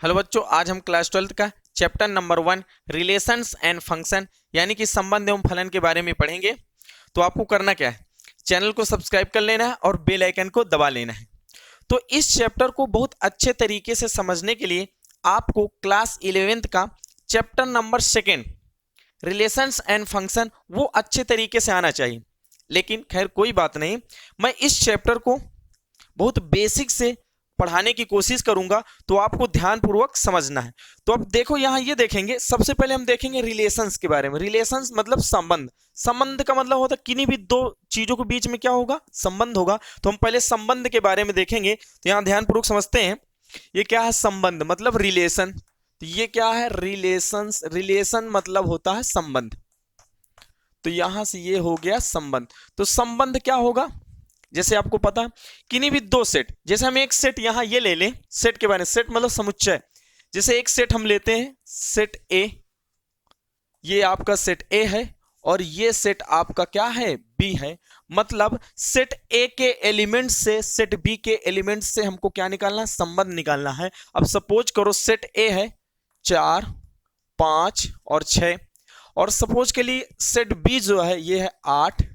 Hello बच्चों, आज हम क्लास 12 का chapter number 1 relations and function यानी कि संबंध एवं फलन के बारे में पढ़ेंगे। तो आपको करना क्या है, चैनल को सब्सक्राइब कर लेना है और बेल आइकन को दबा लेना है। तो इस चैप्टर को बहुत अच्छे तरीके से समझने के लिए आपको क्लास 11th का chapter number 2 relations and function वो अच्छे तरीके से आना चाहिए। लेकिन खैर कोई बात नहीं, मैं इस चैप्टर को बहुत बेसिक से पढ़ाने की कोशिश करूंगा, तो आपको ध्यानपूर्वक समझना है। तो अब देखो यहाँ ये देखेंगे, सबसे पहले हम देखेंगे रिलेशंस के बारे में। रिलेशंस मतलब संबंध। संबंध का मतलब होता है किन्हीं भी दो चीजों के बीच में क्या होगा, संबंध होगा। तो हम पहले संबंध के बारे में देखेंगे। तो यहाँ ध्यानपूर्वक समझते हैं, ये क्या है, संबंध मतलब रिलेशन। तो ये क्या है, रिलेशंस। रिलेशन मतलब होता है संबंध। तो यहां से ये हो गया संबंध। तो संबंध क्या होगा, जैसे आपको पता किन्हीं भी दो सेट, जैसे हम एक सेट यहां ये ले लें, सेट के बारे में। सेट मतलब समुच्चय। जैसे एक सेट हम लेते हैं, सेट ए, ये आपका सेट ए है और ये सेट आपका क्या है, बी है। मतलब सेट ए के एलिमेंट से सेट बी के एलिमेंट से हमको क्या निकालना है, संबंध निकालना है। अब सपोज करो सेट ए है 4, 5 और 6, और सपोज के लिए सेट बी जो है ये है 8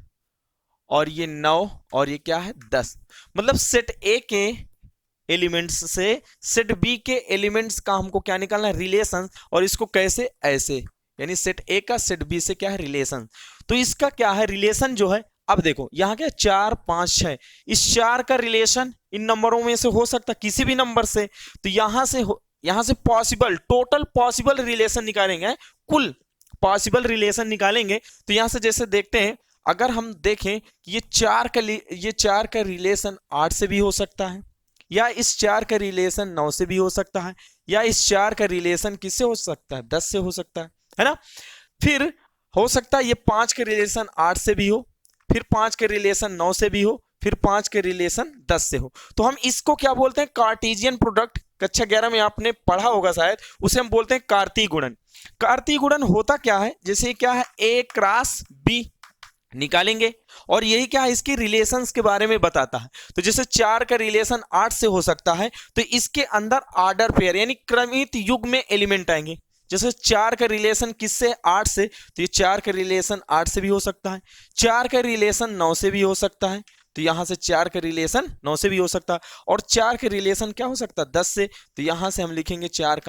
और ये 9 और ये क्या है 10। मतलब सेट ए के एलिमेंट्स से सेट बी के एलिमेंट्स का हमको क्या निकालना है, रिलेशन। और इसको कैसे, ऐसे, यानी सेट ए का सेट बी से क्या है, रिलेशन। तो इसका क्या है, रिलेशन जो है, अब देखो यहाँ क्या 4, 5, 6, इस 4 का रिलेशन इन नंबरों में से हो सकता किसी भी नंबर से। तो यहां से पॉसिबल, टोटल पॉसिबल रिलेशन निकालेंगे, कुल पॉसिबल रिलेशन निकालेंगे। तो यहां से जैसे देखते हैं, अगर हम देखें कि ये 4 का रिलेशन 8 से भी हो सकता है, या इस 4 का रिलेशन 9 से भी हो सकता है, या इस 4 का रिलेशन किससे हो सकता है, 10 से हो सकता है ना। फिर हो सकता है ये 5 के रिलेशन 8 से भी हो, फिर 5 के रिलेशन 9 से भी हो, फिर 5 के रिलेशन 10 से हो। तो हम इसको क्या बोलते हैं, कार्टेशियन प्रोडक्ट। कक्षा 11 में आपने पढ़ा होगा शायद, उसे हम बोलते हैं कार्तीय गुणन। कार्तीय गुणन होता क्या है, जैसे क्या है, ए क्रॉस बी निकालेंगे, और यही क्या है, इसके रिलेशंस के बारे में बताता है। तो जैसे 4 का रिलेशन 8 से हो सकता है, तो इसके अंदर ऑर्डर पेयर यानी क्रमित युग में एलिमेंट आएंगे। जैसे 4 का रिलेशन किससे, 8 से, तो ये 4 का रिलेशन 8 से भी हो सकता है, 4 का रिलेशन 9 से भी हो सकता है, तो यहां से 4 का रिलेशन 9 से भी हो सकता है, और 4 का रिलेशन क्या हो सकता है, 10 से। तो यहां से हम लिखेंगे 4,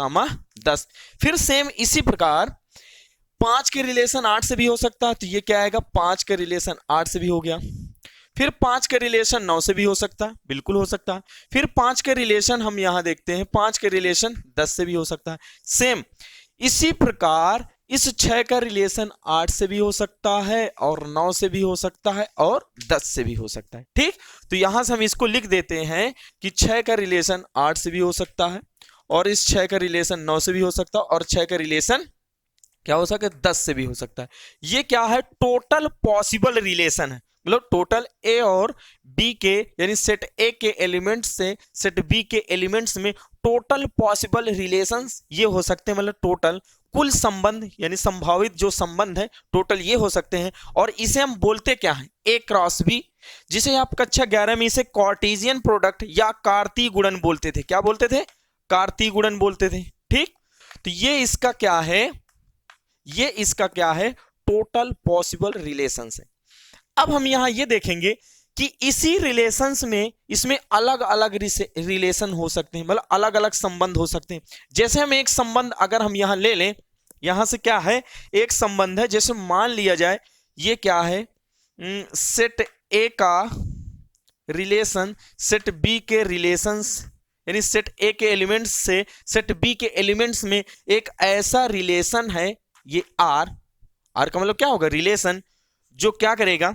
10। फिर सेम इसी प्रकार 5 के रिलेशन 8 से भी हो सकता है, तो ये क्या आएगा, 5 का रिलेशन 8 से भी हो गया। फिर 5 का रिलेशन 9 से भी हो सकता है, बिल्कुल हो सकता है। फिर 5 के रिलेशन हम यहां देखते हैं, 5 के रिलेशन 10 से भी हो सकता है। सेम इसी प्रकार इस 6 का रिलेशन 8 से भी हो सकता है, और 9 से भी हो सकता है, और 10 से भी हो सकता है। ठीक, तो यहां से हम इसको लिख देते हैं कि 6 का रिलेशन 8 से भी हो सकता है, और इस 6 का रिलेशन 9 से भी हो सकता है, और 6 का रिलेशन क्या हो सकता है, 10 से भी हो सकता है। ये क्या है, टोटल पॉसिबल रिलेशन है। मतलब टोटल ए और बी के, यानी सेट ए के एलिमेंट्स से सेट बी के एलिमेंट्स में टोटल पॉसिबल रिलेशंस ये हो सकते हैं। मतलब टोटल कुल संबंध यानी संभावित जो संबंध है, टोटल ये हो सकते हैं। और इसे हम बोलते क्या है, ए क्रॉस बी, जिसे आप कक्षा 11 में इसे कार्टेशियन प्रोडक्ट या कार्तीय गुणन बोलते थे। क्या बोलते थे, कार्तीय गुणन बोलते थे। ठीक, तो ये इसका क्या है, ये इसका क्या है, टोटल पॉसिबल रिलेशंस है। अब हम यहां ये देखेंगे कि इसी रिलेशंस में इसमें अलग अलग रिलेशन हो सकते हैं, मतलब अलग अलग संबंध हो सकते हैं। जैसे हम एक संबंध अगर हम यहां ले लें, यहां से क्या है, एक संबंध है, जैसे मान लिया जाए ये क्या है, सेट ए का रिलेशन सेट बी के रिलेशंस, यानी सेट ए के एलिमेंट्स से सेट बी के एलिमेंट्स में एक ऐसा रिलेशन है, ये आर। आर का मतलब क्या होगा, रिलेशन, जो क्या करेगा,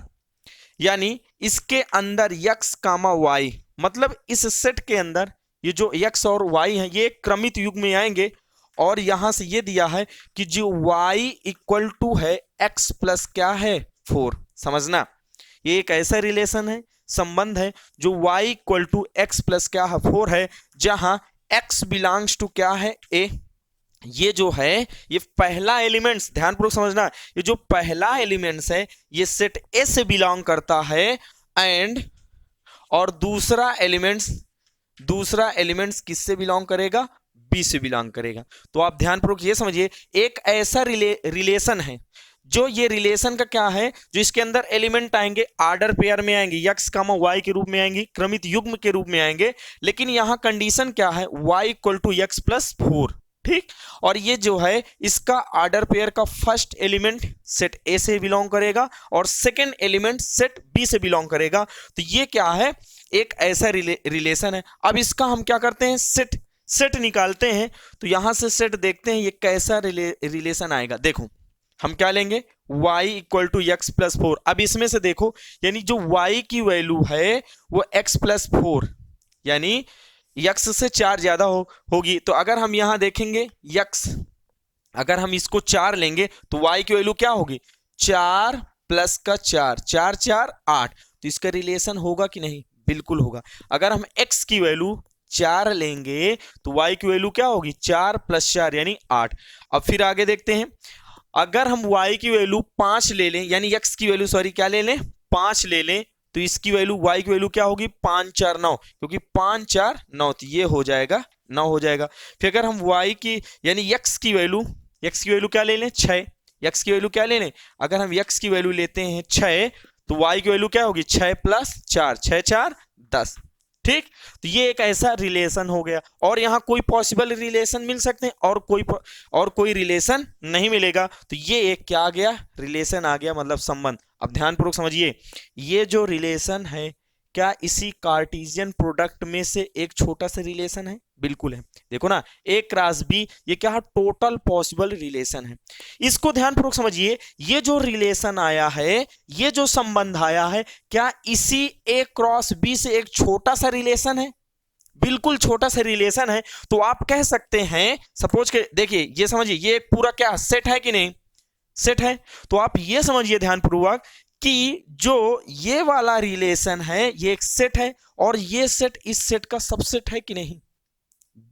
यानी इसके अंदर यक्स कामा वाई, मतलब इस सेट के अंदर ये जो यक्स और वाई है ये क्रमित युग में आएंगे। और यहां से ये दिया है कि जो वाई इक्वल टू है एक्स प्लस क्या है 4। समझना, ये एक ऐसा रिलेशन है, संबंध है, जो Y equal to X plus क्या है 4 है, जहां एक्स बिलोंग्स टू क्या है, ए। ये जो है, ये पहला एलिमेंट्स, ध्यानपूर्वक समझना, ये जो पहला एलिमेंट्स है ये सेट ए से बिलोंग करता है, एंड और दूसरा एलिमेंट्स किससे बिलोंग करेगा, बी से बिलोंग करेगा। तो आप ध्यानपूर्वक ये समझिए, एक ऐसा रिलेशन है जो ये रिलेशन का क्या है, जो इसके अंदर एलिमेंट आएंगे आर्डर पेयर में आएंगे, x, y के रूप में आएंगे, क्रमित युग्म के रूप में आएंगे, लेकिन यहां कंडीशन क्या है, y equal to x plus 4, ठीक। और ये जो है इसका आर्डर पेयर का फर्स्ट एलिमेंट सेट ए से बिलोंग करेगा और सेकंड एलिमेंट सेट बी से बिलोंग करेगा। तो ये क्या है, एक ऐसा रिलेशन है। अब इसका हम क्या करते हैं, सेट निकालते हैं। तो यहां से सेट देखते हैं ये कैसा रिलेशन आएगा। देखो हम क्या लेंगे, y equal to X plus 4। अब इसमें से देखो, यानी जो y की वैल्यू है वो x प्लस 4, यानी x से 4 ज्यादा होगी। तो अगर हम यहां देखेंगे x, अगर हम इसको 4 लेंगे तो y की वैल्यू क्या होगी, 4 प्लस का 4, 4 4 8। तो इसका रिलेशन होगा कि नहीं, बिल्कुल होगा। अगर हम x की वैल्यू 4 लेंगे तो y की वैल्यू क्या होगी, 4 प्लस 4 यानी 8। अब फिर आगे देखते हैं, अगर हम y की वैल्यू 5 ले लें, यानी x की वैल्यू सॉरी क्या ले लें, 5 ले लें, तो इसकी वैल्यू y की वैल्यू क्या होगी, 5 4 9, क्योंकि 5 4 9, तो ये हो जाएगा 9 हो जाएगा। फिर अगर हम y की यानी x की वैल्यू क्या ले लें, 6, x की वैल्यू क्या ले लें, अगर हम x की वैल्यू लेते हैं 6, तो y की वैल्यू क्या होगी, 6 प्लस 4, 6 4 10, ठीक। तो ये एक ऐसा रिलेशन हो गया। और यहां कोई पॉसिबल रिलेशन मिल सकते हैं और कोई रिलेशन नहीं मिलेगा। तो ये एक क्या आ गया, रिलेशन आ गया, मतलब संबंध। अब ध्यानपूर्वक समझिए, ये जो रिलेशन है क्या इसी कार्टेशियन प्रोडक्ट में से एक छोटा सा रिलेशन है, बिल्कुल है। देखो ना, ए क्रॉस बी, ये क्या है, टोटल पॉसिबल रिलेशन है। इसको ध्यानपूर्वक समझिए, ये जो रिलेशन आया है, ये जो संबंध आया है, क्या इसी ए क्रॉस बी से एक छोटा सा रिलेशन है, बिल्कुल छोटा सा रिलेशन है। तो आप कह सकते हैं, सपोज के देखिए, ये समझिए, ये एक पूरा क्या सेट है कि नहीं, सेट है। तो आप ये समझिए ध्यानपूर्वक कि जो ये वाला रिलेशन है ये एक सेट है, और ये सेट इस सेट का सबसेट है कि नहीं,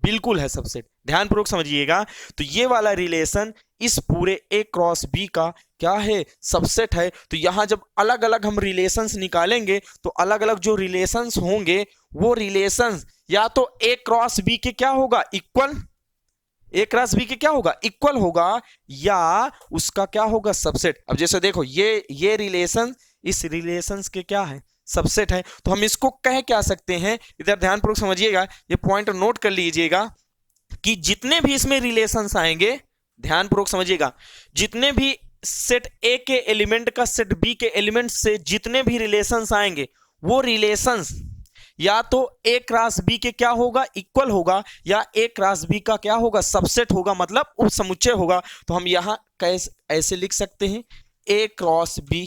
बिल्कुल है सबसेट। ध्यानपूर्वक समझिएगा, तो ये वाला रिलेशन इस पूरे ए क्रॉस बी का क्या है, सबसेट है। तो यहां जब अलग अलग हम रिलेशंस निकालेंगे तो अलग अलग जो रिलेशंस होंगे वो रिलेशंस या तो ए क्रॉस बी के क्या होगा, इक्वल, ए क्रॉस बी के क्या होगा, इक्वल होगा, या उसका क्या होगा, सबसेट। अब जैसे देखो, ये रिलेशन इस रिलेशंस के क्या है, सबसेट है। तो हम इसको कह क्या सकते हैं, इधर ध्यानपूर्वक समझिएगा, ये पॉइंट नोट कर लीजिएगा कि जितने भी इसमें रिलेशंस आएंगे, ध्यानपूर्वक समझिएगा, जितने भी सेट ए के एलिमेंट का सेट बी के एलिमेंट से जितने भी रिलेशंस आएंगे, वो रिलेशंस या तो ए क्रॉस बी के क्या होगा, इक्वल होगा, या ए क्रॉस बी का क्या होगा, सबसेट होगा, मतलब उपसमुच्चय होगा। तो हम यहां ऐसे लिख सकते हैं, ए क्रॉस बी,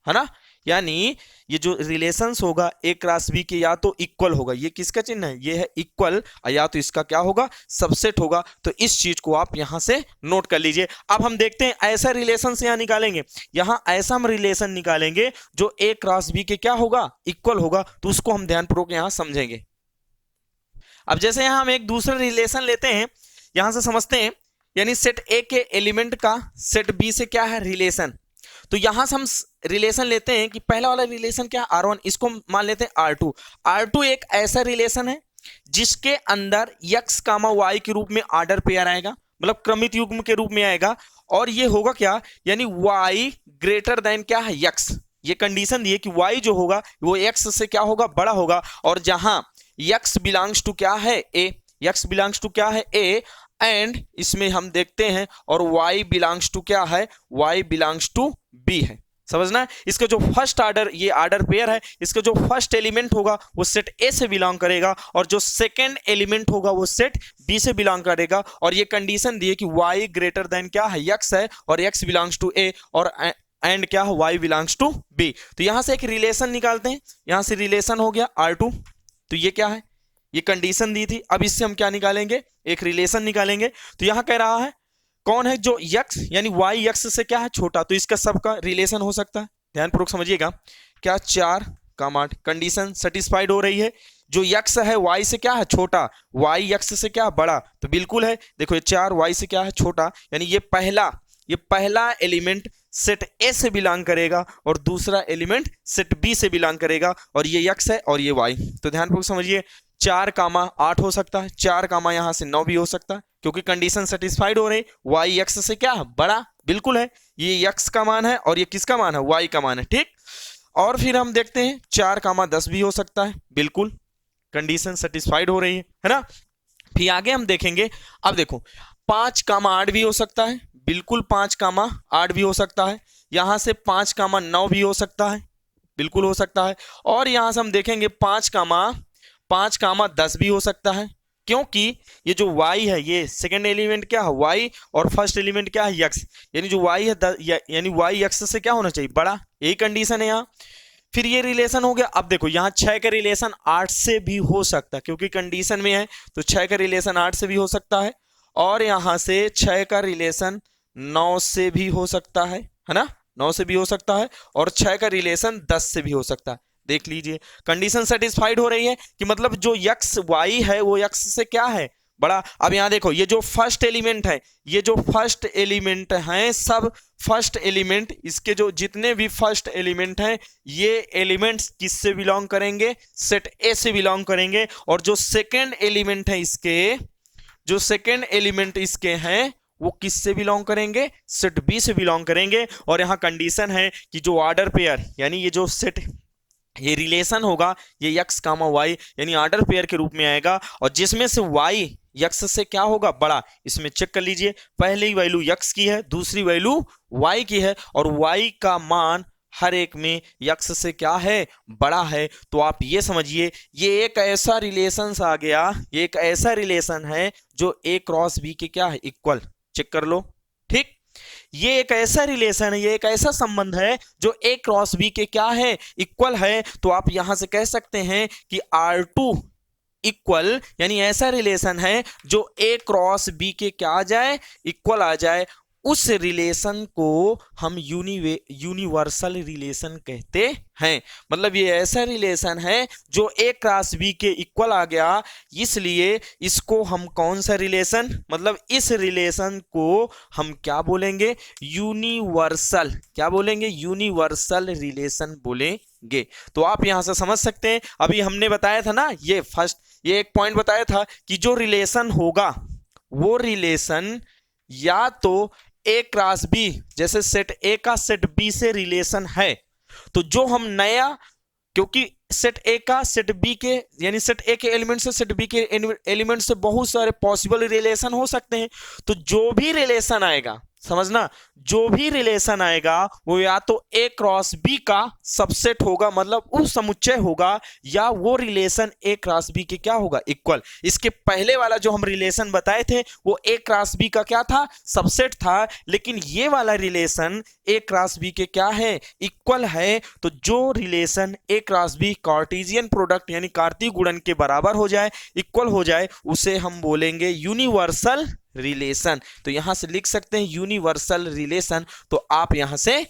है ना, यानी ये जो रिलेशंस होगा ए क्रॉस बी के या तो इक्वल होगा, ये किसका चिन्ह है, ये है इक्वल, या तो इसका क्या होगा, सबसेट होगा। तो इस चीज को आप यहां से नोट कर लीजिए। अब हम देखते हैं ऐसा रिलेशन से यहां निकालेंगे, यहां ऐसा हम रिलेशन निकालेंगे जो ए क्रॉस बी के क्या होगा, इक्वल होगा। तो उसको हम ध्यानपूर्वक यहां समझेंगे। अब जैसे यहां हम एक दूसरा रिलेशन लेते हैं, यहां से समझते हैं, यानी सेट ए के एलिमेंट का सेट बी से क्या है रिलेशन। तो यहां से हम रिलेशन लेते हैं कि पहला वाला रिलेशन क्या है, R1, इसको मान लेते हैं R2। R2 एक ऐसा रिलेशन है जिसके अंदर x, y के रूप में आर्डर पेयर आएगा, मतलब क्रमित युग्म के रूप में आएगा, और ये होगा क्या, यानी y ग्रेटर देन क्या है, x। ये कंडीशन दी है कि y जो होगा वो x से क्या होगा, बड़ा होगा, और जहां x बिलोंग्स टू क्या है, a, x बिलोंग्स टू क्या है, a, एंड इसमें हम देखते हैं, और y बिलोंग्स टू क्या है, y बिलोंग्स टू b है। समझना, इसका जो फर्स्ट आर्डर, ये आर्डर पेयर है, इसका जो फर्स्ट एलिमेंट होगा वो सेट ए से बिलोंग करेगा, और जो सेकंड एलिमेंट होगा वो सेट बी से बिलोंग करेगा। और ये कंडीशन दी है कि y ग्रेटर देन क्या है, x है, और x बिलोंग्स टू a, और एंड क्या है, y बिलोंग्स टू b। तो यहां से एक रिलेशन निकालते हैं, यहां से रिलेशन हो गया R2। तो ये क्या है, ये कंडीशन दी थी। अब इससे हम क्या निकालेंगे, एक रिलेशन निकालेंगे। तो यहां कह रहा है कौन है, जो x यानी y x से क्या है, छोटा, तो इसका सबका रिलेशन हो सकता है। ध्यानपूर्वक समझिएगा, क्या 4 8 कंडीशन सेटिस्फाइड हो रही है। जो x है y से क्या है, छोटा, y x से क्या बड़ा, तो बिल्कुल है। देखो ये 4 y से क्या है, छोटा, यानी ये पहला एलिमेंट सेट ए से बिलोंग करेगा, और दूसरा एलिमेंट सेट बी से बिलोंग करेगा, और ये x है और ये y। तो ध्यानपूर्वक समझिए, 4 कामा 8 हो सकता है, 4 कामा यहां से 9 भी हो सकता है, क्योंकि कंडीशन सेटिस्फाइड हो रही, y x से क्या है, बड़ा, बिल्कुल है, ये x का मान है और ये किसका मान है, y का मान है, ठीक। और फिर हम देखते हैं 4 कामा 10 भी हो सकता है, बिल्कुल कंडीशन सेटिस्फाइड हो रही है ना। फिर आगे हम देखेंगे, अब देखो 5 कामा 8 भी हो सकता है, बिल्कुल 5 कामा 8 भी हो सकता है, यहां से 5 कामा 9 भी हो सकता है, बिल्कुल हो सकता है। और यहां से हम देखेंगे 5 कामा 10 भी हो सकता है, क्योंकि ये जो y है, ये सेकंड एलिमेंट क्या है, y, और फर्स्ट एलिमेंट क्या है, x, यानी जो y है यानी y x से क्या होना चाहिए, बड़ा, यही कंडीशन है यहाँ। फिर ये रिलेशन हो गया। अब देखो यहाँ 6 का रिलेशन 8 से भी हो सकता है, क्योंकि कंडीशन में है, तो 6 का रिलेशन 8 से भी हो सकता है, और यहां से 6 का रिलेशन 9 से भी हो सकता है ना, 9 से भी हो सकता है, और 6 का रिलेशन 10 से भी हो सकता है। देख लीजिए कंडीशन सेटिस्फाइड हो रही है कि मतलब जो x y है वो x से क्या है, बड़ा। अब यहां देखो ये जो फर्स्ट एलिमेंट है, ये जो फर्स्ट एलिमेंट हैं, सब फर्स्ट एलिमेंट, इसके जो जितने भी फर्स्ट एलिमेंट हैं, ये एलिमेंट्स किससे बिलोंग करेंगे, सेट ए से बिलोंग करेंगे। और जो सेकेंड एलिमेंट है इसके, जो सेकेंड एलिमेंट इसके हैं, वो किससे बिलोंग करेंगे, सेट बी से बिलोंग करेंगे। और यहां कंडीशन है कि जो ऑर्डर पेयर, यानी ये जो सेट, ये रिलेशन होगा, ये x कामा y यानी ऑर्डर पेयर के रूप में आएगा, और जिसमें से y x से क्या होगा, बड़ा। इसमें चेक कर लीजिए, पहली वैल्यू x की है, दूसरी वैल्यू y की है, और y का मान हर एक में x से क्या है, बड़ा है। तो आप ये समझिए, ये एक ऐसा रिलेशन आ गया, ये एक ऐसा रिलेशन है जो a क्रॉस b के क्या है, इक्वल। चेक कर लो, ठीक। ये एक ऐसा रिलेशन है, ये एक ऐसा संबंध है जो a क्रॉस b के क्या है, इक्वल है। तो आप यहां से कह सकते हैं कि R2 इक्वल, यानी ऐसा रिलेशन है जो a क्रॉस b के क्या आ जाए, इक्वल आ जाए। उस रिलेशन को हम यूनिवर्सल रिलेशन कहते हैं। मतलब ये ऐसा रिलेशन है जो a क्रॉस b के इक्वल आ गया, इसलिए इसको हम कौन सा रिलेशन, मतलब इस रिलेशन को हम क्या बोलेंगे, यूनिवर्सल, क्या बोलेंगे, यूनिवर्सल रिलेशन बोलेंगे। तो आप यहां से समझ सकते हैं, अभी हमने बताया था ना, ये फर्स्ट, ये एक पॉइंट बताया था कि जो रिलेशन होगा वो रिलेशन या तो ए क्रॉस बी, जैसे सेट ए का सेट बी से रिलेशन है, तो जो हम नया, क्योंकि सेट ए का सेट बी के, यानी सेट ए के एलिमेंट से सेट बी के एलिमेंट से बहुत सारे पॉसिबल रिलेशन हो सकते हैं, तो जो भी रिलेशन आएगा, समझना, जो भी रिलेशन आएगा वो या तो ए क्रॉस बी का सबसेट होगा, मतलब उस समुच्चय होगा, या वो रिलेशन ए क्रॉस बी के क्या होगा, इक्वल। इसके पहले वाला जो हम रिलेशन बताए थे वो ए क्रॉस बी का क्या था, सबसेट था, लेकिन ये वाला रिलेशन ए क्रॉस बी के क्या है, इक्वल है। तो जो रिलेशन ए क्रॉस बी कार्टेशियन प्रोडक्ट यानी कार्तीय गुणन के बराबर हो जाए, इक्वल हो जाए, उसे हम बोलेंगे यूनिवर्सल रिलेशन। तो यहां से लिख सकते हैं यूनिवर्सल रिलेशन, तो आप यहां से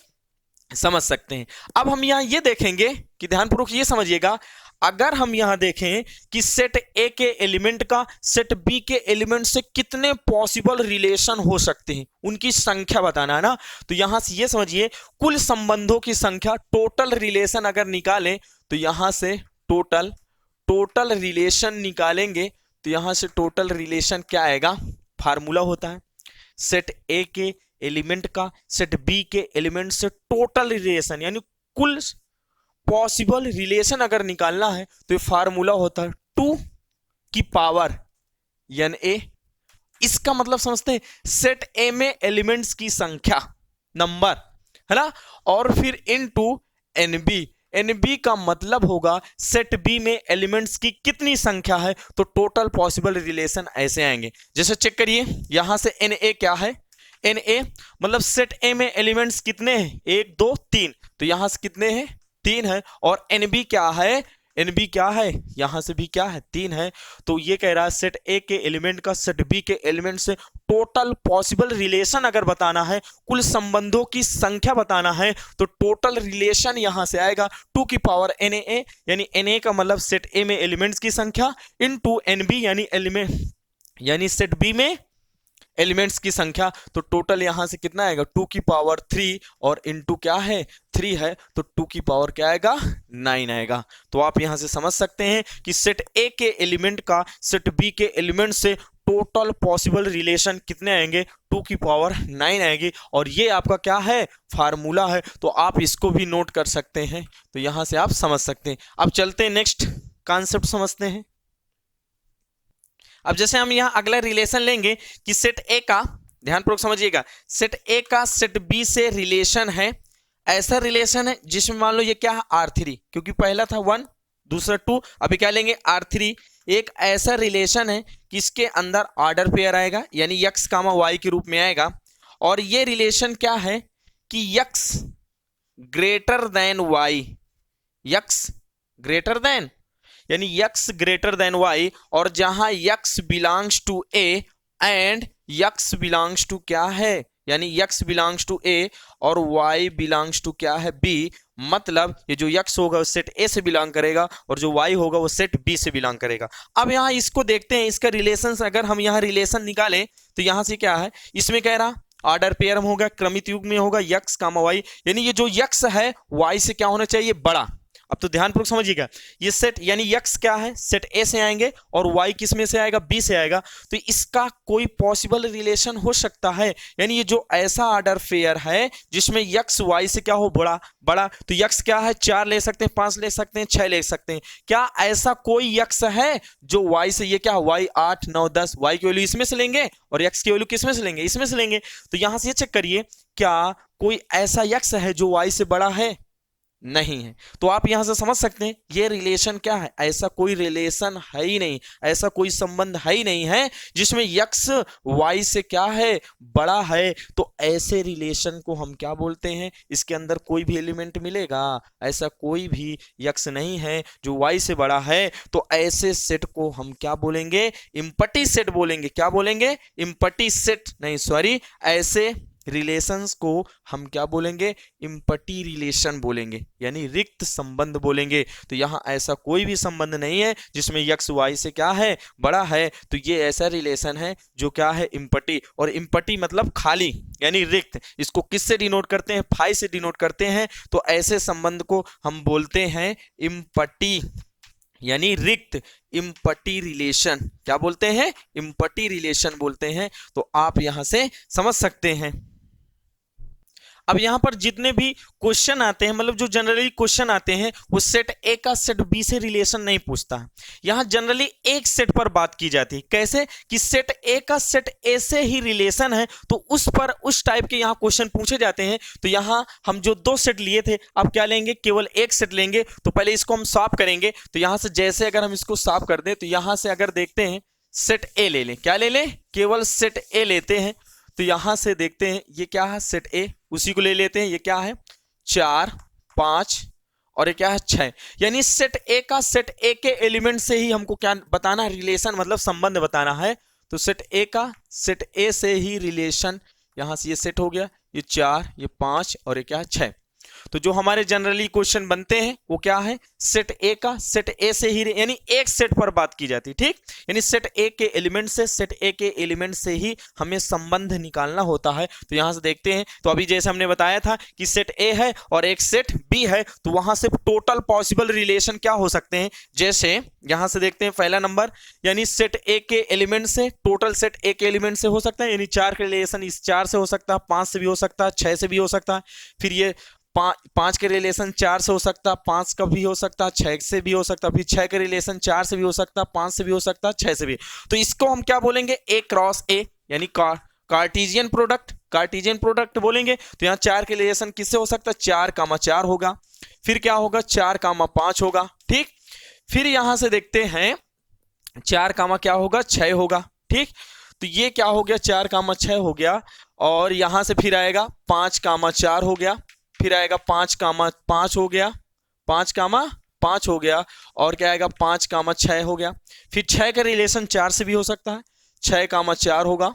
समझ सकते हैं। अब हम यहां ये देखेंगे कि ध्यानपूर्वक ये समझिएगा, अगर हम यहां देखें कि सेट ए के एलिमेंट का सेट बी के एलिमेंट से कितने पॉसिबल रिलेशन हो सकते हैं, उनकी संख्या बताना है ना। तो यहां से ये समझिए, कुल संबंधों की संख्या, टोटल रिलेशन अगर निकालें, तो यहां से टोटल रिलेशन निकालेंगे, तो यहां से टोटल रिलेशन क्या आएगा, फार्मूला होता है सेट ए के एलिमेंट का सेट बी के एलिमेंट से टोटल रिलेशन, यानी कुल पॉसिबल रिलेशन अगर निकालना है, तो ये फार्मूला होता है 2 की पावर n a। इसका मतलब समझते हैं, सेट ए में एलिमेंट्स की संख्या, नंबर, है ना, और फिर इनटू nb। एनबी का मतलब होगा सेट बी में एलिमेंट्स की कितनी संख्या है, तो टोटल पॉसिबल रिलेशन ऐसे आएंगे। जैसे चेक करिए, यहां से एन ए क्या है, एन ए मतलब सेट ए में एलिमेंट्स कितने हैं, 1 2 3, तो यहां से कितने हैं, 3 है। और एनबी क्या है, एनबी क्या है, यहां से भी क्या है, 3 है। तो ये कह रहा है सेट ए के एलिमेंट का सेट बी के एलिमेंट से टोटल पॉसिबल रिलेशन अगर बताना है, कुल संबंधों की संख्या बताना है, तो टोटल रिलेशन यहां से आएगा 2 की पावर एन ए, यानी एन ए का मतलब सेट ए में एलिमेंट्स की संख्या, इनटू एनबी यानी एलिमेंट, यानी सेट बी में एलिमेंट्स की संख्या, तो टोटल यहां से कितना आएगा 2 की पावर 3 और इनटू क्या है 3 है, तो 2 की पावर क्या आएगा 9 आएगा। तो आप यहां से समझ सकते हैं कि सेट ए के एलिमेंट का सेट बी के एलिमेंट से टोटल पॉसिबल रिलेशन कितने आएंगे 2 की पावर 9 आएगी, और ये आपका क्या है फार्मूला है, तो आप इसको भी नोट कर सकते हैं। तो यहां से आप समझ सकते हैं। अब चलते हैं नेक्स्ट कॉन्सेप्ट समझते हैं। अब जैसे हम यहां अगला रिलेशन लेंगे कि सेट ए का, ध्यानपूर्वक समझिएगा, सेट ए का सेट बी से रिलेशन है, ऐसा रिलेशन है जिसमें मान लो ये क्या है R3, क्योंकि पहला था 1 दूसरा 2, अभी क्या लेंगे R3। एक ऐसा रिलेशन है कि इसके अंदर ऑर्डर पेयर आएगा यानी x, y के रूप में आएगा, और ये रिलेशन क्या है कि x greater than y, x greater than यानी x ग्रेटर देन y, और जहां x belongs to a and x belongs to क्या है, यानी x बिलोंग्स टू a और y बिलोंग्स टू क्या है b, मतलब ये जो x होगा वो सेट a से बिलोंग करेगा और जो y होगा वो सेट b से बिलोंग करेगा। अब यहाँ इसको देखते हैं, इसका रिलेशन, अगर हम यहाँ रिलेशन निकालें तो यहाँ से क्या है, इसमें कह रहा ऑर्डर पेयर में होगा, क्रमित युग में होगा x, y, यानी ये जो x है y से क्या होना चाहिए बड़ा। अब तो ध्यानपूर्वक समझिएगा, ये सेट यानी x क्या है सेट a से आएंगे और y किस में से आएगा b से आएगा, तो इसका कोई पॉसिबल रिलेशन हो सकता है, यानी ये जो ऐसा ऑर्डर पेयर है जिसमें x y से क्या हो बड़ा, तो x क्या है 4 ले सकते हैं, 5 ले सकते हैं, 6 ले सकते हैं, क्या ऐसा कोई x है जो y से, ये क्या y 8 9 10, y की वैल्यू इसमें से लेंगे और x की वैल्यू किस में से लेंगे, इसमें से लेंगे। तो यहां से ये चेक करिए क्या कोई ऐसा x है जो y से बड़ा है, नहीं है। तो आप यहां से समझ सकते हैं ये रिलेशन क्या है, ऐसा कोई रिलेशन है ही नहीं, ऐसा कोई संबंध है ही नहीं है जिसमें x y से क्या है बड़ा है। तो ऐसे रिलेशन को हम क्या बोलते हैं, इसके अंदर कोई भी एलिमेंट मिलेगा, ऐसा कोई भी x नहीं है जो y से बड़ा है, तो ऐसे सेट को हम क्या बोलेंगे, इम्पटी सेट बोलेंगे। क्या बोलेंगे, इम्पटी सेट नहीं, सॉरी, ऐसे रिलेशंस को हम क्या बोलेंगे, इम्पटी रिलेशन बोलेंगे, यानी रिक्त संबंध बोलेंगे। तो यहां ऐसा कोई भी संबंध नहीं है जिसमें x y से क्या है बड़ा है, तो ये ऐसा रिलेशन है जो क्या है इम्पटी, और इम्पटी मतलब खाली यानी रिक्त। इसको किससे डिनोट करते हैं, फाई से डिनोट करते हैं। तो ऐसे संबंध को हम बोलते हैं इम्पटी यानी रिक्त, इम्पटी रिलेशन। क्या बोलते हैं, इम्पटी रिलेशन बोलते हैं। तो आप यहां से समझ सकते हैं। अब यहां पर जितने भी क्वेश्चन आते हैं, मतलब जो जनरली क्वेश्चन आते हैं, वो सेट ए का सेट बी से रिलेशन नहीं पूछता है। यहां जनरली एक सेट पर बात की जाती है, कैसे कि सेट ए का सेट ए से ही रिलेशन है, तो उस पर उस टाइप के यहां क्वेश्चन पूछे जाते हैं। तो यहां हम जो 2 सेट लिए थे, अब क्या लेंगे, केवल एक सेट लेंगे। तो पहले इसको हम सॉल्व करेंगे। तो यहां से जैसे अगर हम इसको सॉल्व कर दें, तो यहां से अगर देखते हैं सेट ए ले लें, क्या ले लें, केवल सेट ए लेते हैं। तो यहां से देखते हैं ये क्या है सेट ए, उसी को ले लेते हैं। ये क्या है 4 5 और ये क्या है 6, यानी सेट ए का सेट ए के एलिमेंट से ही हमको क्या बताना है, रिलेशन मतलब संबंध बताना है। तो सेट ए का सेट ए से ही रिलेशन, यहां से ये सेट हो गया, ये 4 ये 5 और ये क्या है 6। तो जो हमारे जनरली क्वेश्चन बनते हैं वो क्या है, सेट ए का सेट ए से ही, यानी एक सेट पर बात की जाती है, ठीक, यानी सेट ए के एलिमेंट से, सेट ए के एलिमेंट से ही हमें संबंध निकालना होता है। तो यहां से देखते हैं, तो अभी जैसे हमने बताया था कि सेट ए है और एक सेट बी है, तो वहां से टोटल पॉसिबल रिलेशन क्या हो सकते हैं। जैसे यहां से देखते हैं पहला नंबर, यानी सेट ए के एलिमेंट से टोटल सेट ए के एलिमेंट से हो सकता है, यानी 4 के रिलेशन इस 4 से हो सकता है, 5 से भी हो सकता है, 6 से भी हो सकता है। फिर ये 5 के रिलेशन 4 से हो सकता है, 5 का भी हो सकता है, 6 से भी हो सकता है, फिर 6 के रिलेशन 4 से भी हो सकता है, 5 से भी हो सकता है, 6 से भी। तो इसको हम क्या बोलेंगे, ए क्रॉस ए, यानी कार्टेशियन प्रोडक्ट बोलेंगे। तो यहाँ 4 के रिलेशन किससे हो सकता है, 4,4 होगा, फिर क्या होगा 4,5 होगा, ठीक। फिर यहां से देखते हैं 4, क्या होगा 6 होगा, ठीक। तो ये क्या हो गया 4,6 हो गया, और यहां से फिर आएगा 5,4 हो गया, फिर आएगा 5,5 हो गया, 5,5 हो गया, और क्या आएगा 5,6 हो गया। फिर 6 का रिलेशन 4 से भी हो सकता है, 6,4 होगा,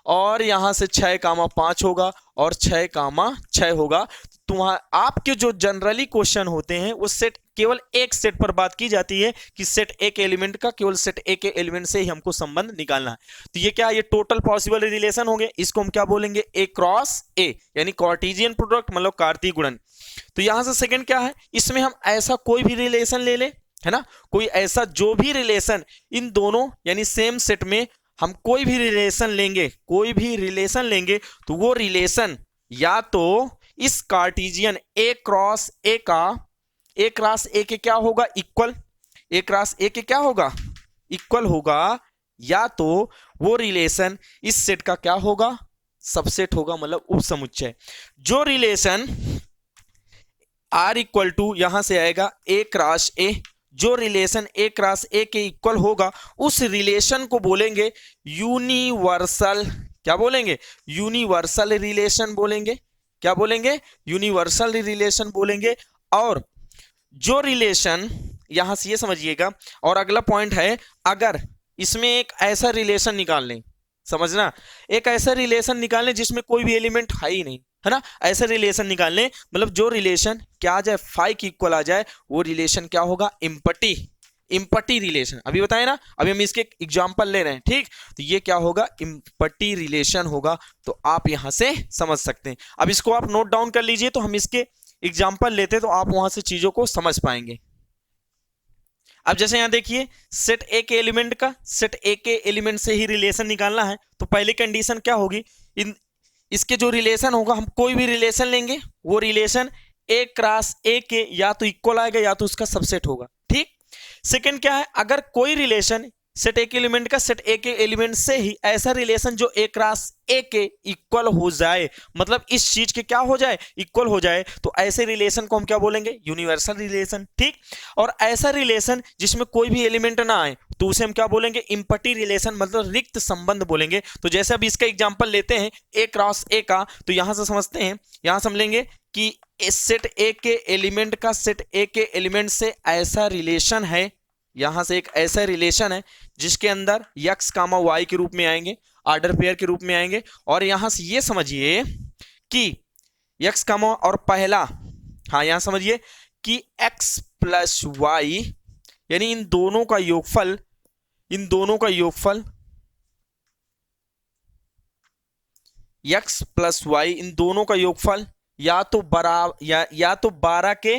और यहां से 6,5 होगा और 6,6 होगा। आपके जो जनरली क्वेश्चन होते हैं वो सेट केवल एक सेट पर बात की जाती है कि सेट ए के एलिमेंट का केवल सेट ए के एलिमेंट से ही हमको संबंध निकालना है। तो ये क्या, ये टोटल पॉसिबल रिलेशन हो गए, इसको हम क्या बोलेंगे, ए क्रॉस ए, यानी कार्टेशियन प्रोडक्ट मतलब कार्तीय गुणन। तो यहां से सेकंड क्या है, इसमें हम ऐसा कोई भी रिलेशन ले ले, है ना, कोई ऐसा जो भी रिलेशन इन दोनों यानी सेम सेट में हम कोई भी रिलेशन लेंगे, तो वो रिलेशन या तो इस कार्टेशियन ए क्रॉस ए के क्या होगा, इक्वल, ए क्रॉस ए के क्या होगा, इक्वल होगा, या तो वो रिलेशन इस सेट का क्या होगा, सबसेट होगा, मतलब उपसमुच्चय। जो रिलेशन आर इक्वल टू यहां से आएगा ए क्रॉस ए, जो रिलेशन ए क्रॉस ए के इक्वल होगा उस रिलेशन को बोलेंगे यूनिवर्सल, क्या बोलेंगे, यूनिवर्सल रिलेशन बोलेंगे, क्या बोलेंगे, यूनिवर्सल रिलेशन बोलेंगे। और जो रिलेशन, यहां से ये समझिएगा, और अगला पॉइंट है, अगर इसमें एक ऐसा रिलेशन निकाल लें, समझना, एक ऐसा रिलेशन निकाल लें जिसमें कोई भी एलिमेंट है ही नहीं, है ना, ऐसा रिलेशन निकाल लें, मतलब जो रिलेशन क्या आ जाए, फाई की इक्वल आ जाए, वो रिलेशन क्या होगा, इम्पटी रिलेशन। अभी बताए ना, अभी हम इसके एग्जांपल ले रहे हैं, ठीक, तो ये क्या होगा, इम्पटी रिलेशन होगा। तो आप यहां से समझ सकते हैं। अब इसको आप नोट डाउन कर लीजिए, तो हम इसके एग्जांपल लेते तो आप वहां से चीजों को समझ पाएंगे। अब जैसे यहां देखिए, सेट ए के एलिमेंट का सेट ए के एलिमेंट से ही रिलेशन निकालना है, तो पहली कंडीशन क्या होगी, इसके जो रिलेशन होगा, हम कोई भी रिलेशन लेंगे, वो रिलेशन ए क्रॉस ए के या तो इक्वल आएगा या तो उसका सबसेट होगा, ठीक। सेकंड क्या है, अगर कोई रिलेशन सेट ए के एलिमेंट का सेट ए के एलिमेंट से ही ऐसा रिलेशन जो ए क्रॉस ए के इक्वल हो जाए, मतलब इस चीज के क्या हो जाए, इक्वल हो जाए, तो ऐसे रिलेशन को हम क्या बोलेंगे, यूनिवर्सल रिलेशन, ठीक। और ऐसा रिलेशन जिसमें कोई भी एलिमेंट ना आए, तो उसे हम क्या बोलेंगे, इम्पटी रिलेशन, मतलब रिक्त संबंध बोलेंगे। तो जैसे अब इसका एग्जांपल लेते हैं ए क्रॉस ए का, तो यहां से समझते हैं, यहां से हम लेंगे कि सेट ए के एलिमेंट का सेट ए के एलिमेंट से ऐसा रिलेशन है, यहां से एक ऐसा रिलेशन है जिसके अंदर x कामा y के रूप में आएंगे, ऑर्डर पेयर के रूप में आएंगे। और यहां से ये समझिए कि x कामा और पहला, हाँ यहां समझिए कि x प्लस वाई, यानी इन दोनों का योगफल x प्लस वाई, इन दोनों का योगफल या तो या तो 12 के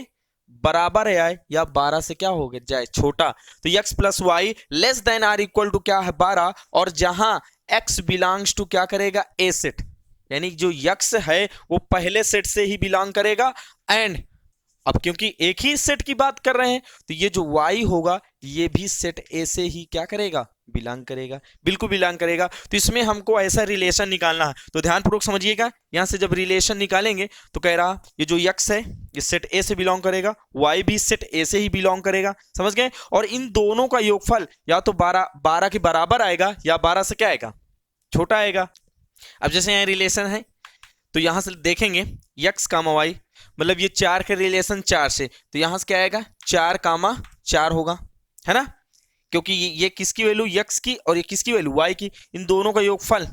बराबर है या 12 से क्या हो गया जाए छोटा। तो x plus Y less than or equal to क्या है 12, और जहां x बिलोंग्स टू क्या करेगा, ए सेट, यानी जो x है वो पहले सेट से ही बिलोंग करेगा। एंड अब क्योंकि एक ही सेट की बात कर रहे हैं, तो ये जो y होगा ये भी सेट ए से ही क्या करेगा, बिलोंग करेगा, बिल्कुल बिलोंग करेगा। तो इसमें हमको ऐसा रिलेशन निकालना है, तो ध्यानपूर्वक समझिएगा। यहां से जब रिलेशन निकालेंगे तो कह रहा ये जो x है ये सेट ए से बिलोंग करेगा, y भी सेट ए से ही बिलोंग करेगा, समझ गए। और इन दोनों का योगफल या तो 12 के बराबर आएगा या 12 से क्या आएगा, छोटा आएगा। अब जैसे यहाँ रिलेशन है, तो यहां से देखेंगे x कामा वाई, मतलब ये 4 के रिलेशन 4 से, तो यहां से क्या आएगा, 4 कामा 4 होगा, है ना, क्योंकि ये किसकी वैल्यू x की और ये किसकी वैल्यू y की, इन दोनों का योगफल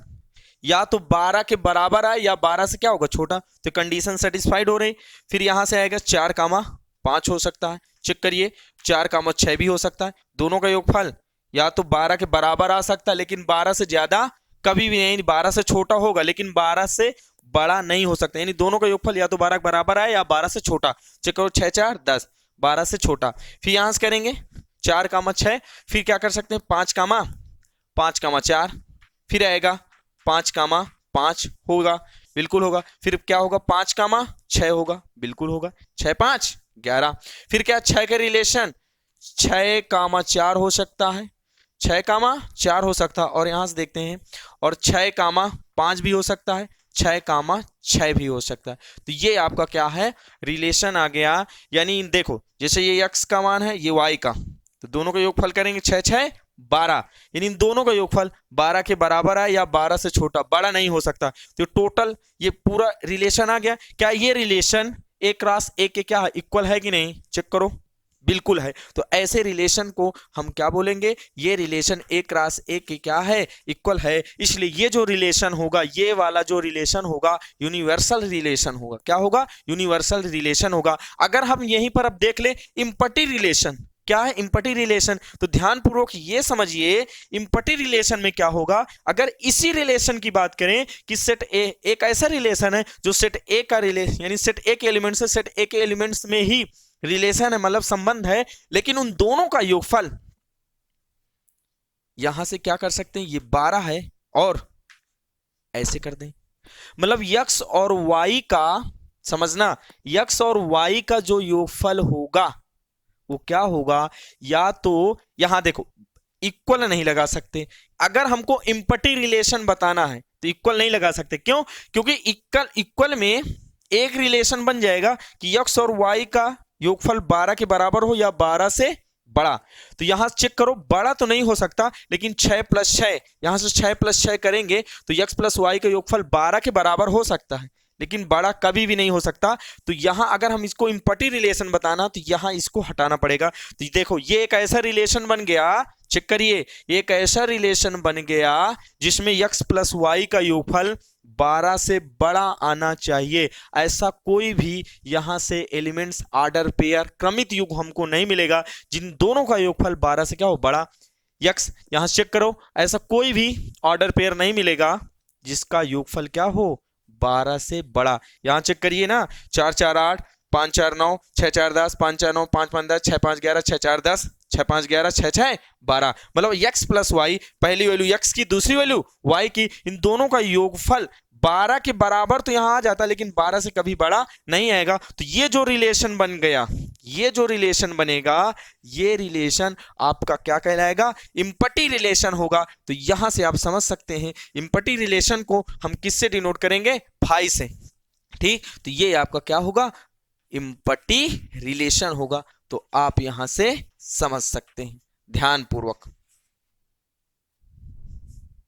या तो 12 के बराबर आए या 12 से क्या होगा, छोटा। तो कंडीशन सेटिस्फाइड हो रही। फिर यहां से आएगा 4 कामा 5 हो सकता है, चेक करिए 4 कामा 6 भी हो सकता है। दोनों का योगफल या तो 12 के बराबर आ सकता है, लेकिन 12 से ज्यादा कभी भी नहीं, 12 से छोटा होगा लेकिन 12 से बड़ा नहीं हो सकता, यानी दोनों का योगफल या तो 12 के बराबर आए या 12 से छोटा। चेक करो 6 4 10, 12 से छोटा। फिर यहां से करेंगे 4 कामा 6, फिर क्या कर सकते हैं 5 कामा 4, फिर आएगा 5 कामा 5 होगा, बिल्कुल होगा। फिर क्या होगा 5 कामा 6 होगा, बिल्कुल होगा। 6 5 11, फिर क्या 6 के रिलेशन 6 कामा 4 हो सकता है, 6 कामा 4 हो सकता है। और यहां से देखते हैं, और 6 कामा 5 भी हो सकता है, 6 कामा 6 भी हो सकता है। तो ये आपका क्या है, रिलेशन आ गया। यानी देखो जैसे ये x का मान है, ये y का, तो दोनों का योगफल करेंगे 6 6 12, यानी इन दोनों का योगफल 12 के बराबर है या 12 से छोटा, बड़ा नहीं हो सकता। तो टोटल ये पूरा रिलेशन आ गया। क्या ये रिलेशन ए क्रॉस ए के क्या है, इक्वल है कि नहीं, चेक करो। बिल्कुल है। तो ऐसे रिलेशन को हम क्या बोलेंगे, ये रिलेशन ए क्रॉस ए के क्या है, इक्वल है। इसलिए ये जो रिलेशन होगा, ये वाला जो रिलेशन होगा यूनिवर्सल रिलेशन होगा। क्या होगा, यूनिवर्सल रिलेशन होगा। अगर हम यहीं पर अब देख ले इम्पटी रिलेशन, क्या है इम्पटी रिलेशन, तो ध्यानपूर्वक ये समझिए इम्पटी रिलेशन में क्या होगा। अगर इसी रिलेशन की बात करें कि सेट ए एक ऐसा रिलेशन है जो सेट ए का रिलेशन, यानी सेट ए के एलिमेंट्स से सेट ए के एलिमेंट्स में ही रिलेशन है, मतलब संबंध है, लेकिन उन दोनों का योगफल यहां से क्या कर सकते हैं, ये 12 है और ऐसे कर दें, मतलब यक्स और वाई का, समझना, यक्स और वाई का जो योगफल होगा वो क्या होगा, या तो यहां देखो इक्वल नहीं लगा सकते। अगर हमको इम्पटी रिलेशन बताना है तो इक्वल नहीं लगा सकते। क्यों, क्योंकि इक्वल में एक रिलेशन बन जाएगा कि यक्स और वाई का योगफल 12 के बराबर हो या 12 से बड़ा। तो यहां चेक करो, बड़ा तो नहीं हो सकता, लेकिन 6 + 6, यहां से 6 + 6 करेंगे तो यक्स प्लस वाई का योगफल 12 के बराबर हो सकता है, लेकिन बड़ा कभी भी नहीं हो सकता। तो यहां अगर हम इसको इम्पटी रिलेशन बताना तो यहां इसको हटाना पड़ेगा। तो देखो ये एक ऐसा रिलेशन बन गया, चेक करिए, एक ऐसा रिलेशन बन गया जिसमें यक्स प्लस वाई का योगफल 12 से बड़ा आना चाहिए। ऐसा कोई भी यहां से एलिमेंट्स ऑर्डर पेयर क्रमित युग हमको नहीं मिलेगा जिन दोनों का योगफल 12 से क्या हो, बड़ा। यक्स यहां चेक करो, ऐसा कोई भी ऑर्डर पेयर नहीं मिलेगा जिसका योगफल क्या हो, 12 से बड़ा। यहां चेक करिए ना, 4 4 8, 5 4 9, 6 4 10, 5 4 9, 5 5 10, 6 5 11, 6 4 10, 6 5 11, 6 6 12, मतलब x प्लस वाई, पहली वैल्यू x की, दूसरी वैल्यू y की, इन दोनों का योगफल 12 के बराबर तो यहां आ जाता, लेकिन 12 से कभी बड़ा नहीं आएगा। तो ये जो रिलेशन बन गया, ये जो रिलेशन बनेगा, ये रिलेशन आपका क्या कहलाएगा, इम्पटी रिलेशन होगा। तो यहां से आप समझ सकते हैं इम्पटी रिलेशन को हम किससे डिनोट करेंगे, फाई से। ठीक, तो ये आपका क्या होगा, इम्पटी रिलेशन होगा। तो आप यहां से समझ सकते हैं ध्यान पूर्वक।